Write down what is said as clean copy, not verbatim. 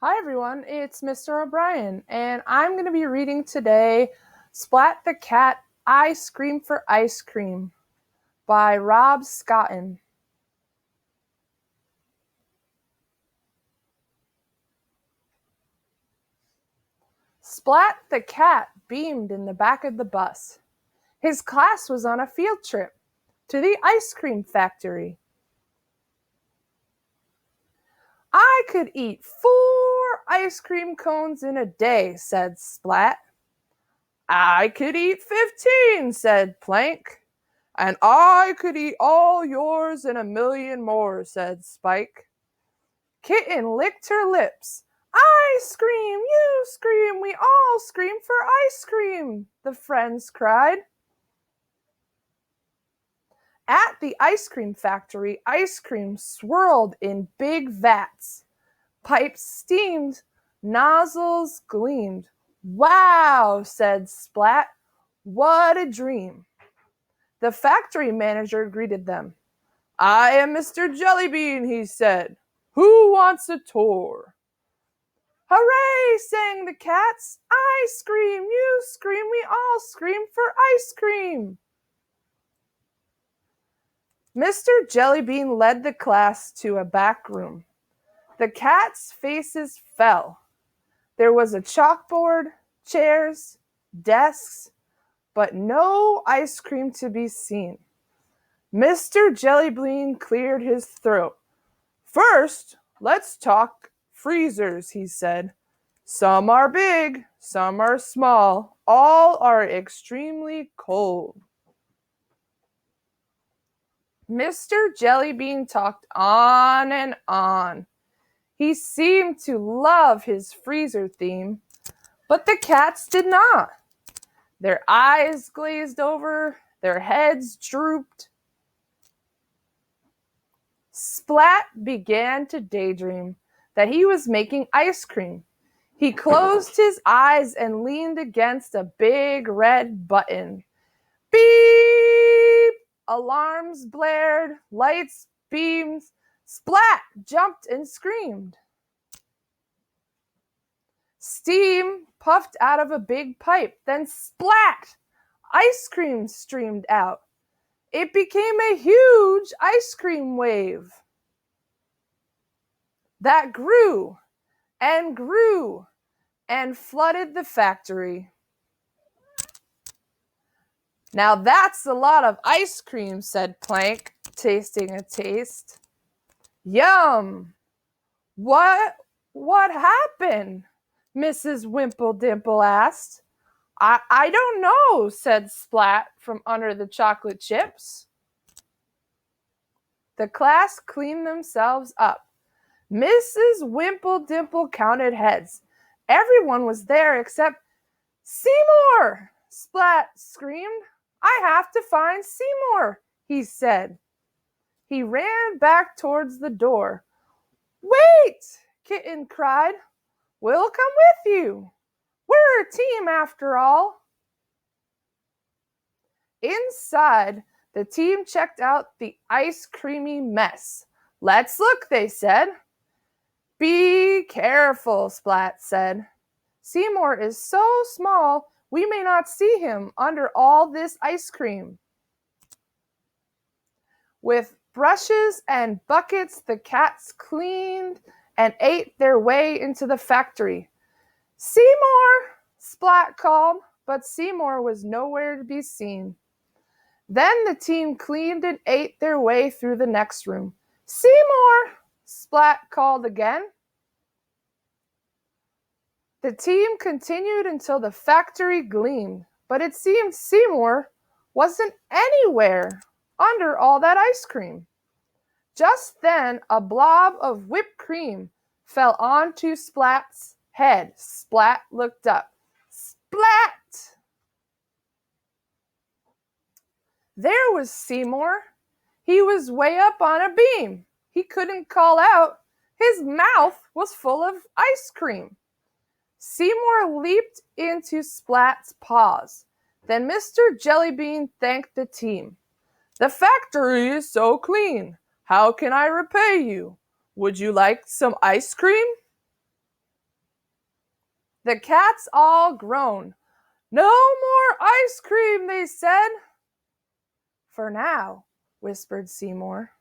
Hi everyone, it's Mr. O'Brien, and I'm going to be reading today Splat the Cat, I Scream for Ice Cream by Rob Scotton. Splat the Cat beamed in the back of the bus. His class was on a field trip to the ice cream factory. I could eat 4 ice cream cones in a day, said Splat. I could eat 15, said Plank. And I could eat all yours and a million more, said Spike. Kitten licked her lips. I scream, you scream, we all scream for ice cream, the friends cried. At the ice cream factory, ice cream swirled in big vats. Pipes steamed, nozzles gleamed. Wow, said Splat. What a dream. The factory manager greeted them. I am Mr. Jellybean, he said. Who wants a tour? Hooray, sang the cats. I scream, you scream, we all scream for ice cream. Mr. Jellybean led the class to a back room. The cats' faces fell. There was a chalkboard, chairs, desks, but no ice cream to be seen. Mr. Jellybean cleared his throat. First, let's talk freezers, he said. Some are big, some are small, all are extremely cold. Mr. Jellybean talked on and on. He seemed to love his freezer theme, but the cats did not. Their eyes glazed over, their heads drooped. Splat began to daydream that he was making ice cream. He closed his eyes and leaned against a big red button. Beep! Alarms blared, lights beamed. Splat jumped and screamed. Steam puffed out of a big pipe, then splat! Ice cream streamed out. It became a huge ice cream wave that grew and grew and flooded the factory. Now that's a lot of ice cream, said Plank, tasting a taste. Yum! What happened? Mrs. Wimple-Dimple asked. I don't know, said Splat from under the chocolate chips. The class cleaned themselves up. Mrs. Wimple-Dimple counted heads. Everyone was there except Seymour! Splat screamed. I have to find Seymour, he said. He ran back towards the door. Wait, Kitten cried. We'll come with you. We're a team after all. Inside, the team checked out the ice creamy mess. Let's look, they said. Be careful, Splat said. Seymour is so small, we may not see him under all this ice cream. With brushes and buckets, the cats cleaned and ate their way into the factory. Seymour! Splat called, but Seymour was nowhere to be seen. Then the team cleaned and ate their way through the next room. Seymour! Splat called again. The team continued until the factory gleamed, but it seemed Seymour wasn't anywhere under all that ice cream. Just then, a blob of whipped cream fell onto Splat's head. Splat looked up. Splat! There was Seymour. He was way up on a beam. He couldn't call out. His mouth was full of ice cream. Seymour leaped into Splat's paws. Then Mr. Jellybean thanked the team. The factory is so clean. How can I repay you? Would you like some ice cream? The cats all groaned. No more ice cream, they said. For now, whispered Seymour.